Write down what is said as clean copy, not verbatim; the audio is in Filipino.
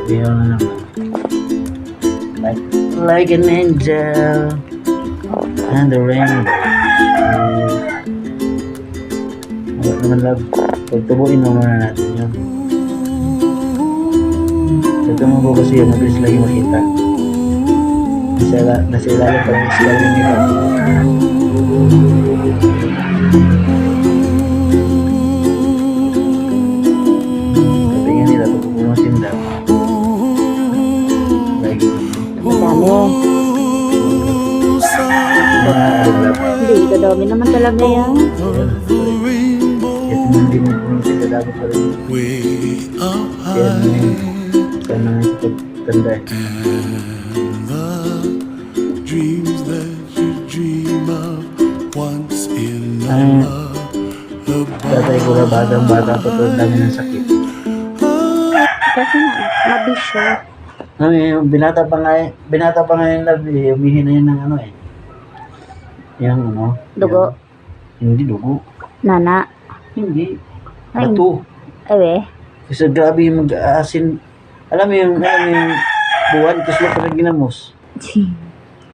Ayaw na naman. Like an angel and the rain. Wala naman love. Pagtubuin mo muna natin yun. Ito mo po kasi yun, mabilis lagi makita. Nasa ilalim pa lang scaling nito. Sabi nga nila, pag pumusin daw. Lagi. Madami. Hindi, dadami naman talaga yan. Kasi hindi mo pumusin na dapat pa rin. Kaya naman sa pagtanda eh. Dreams that you dream of once in a Tatay ko na bata pa pero dami ng sakit. Kasi nga, mabisyo. Binata pa nga yung love eh, umihi na yun ng ano eh. Yung ano. Dugo. Hindi dugo. Nana. Hindi. Ay. Bato. Ewe. Kasi grabe yung mag-aasin. Alam mo yung buwan, kasi lang parang ginamos.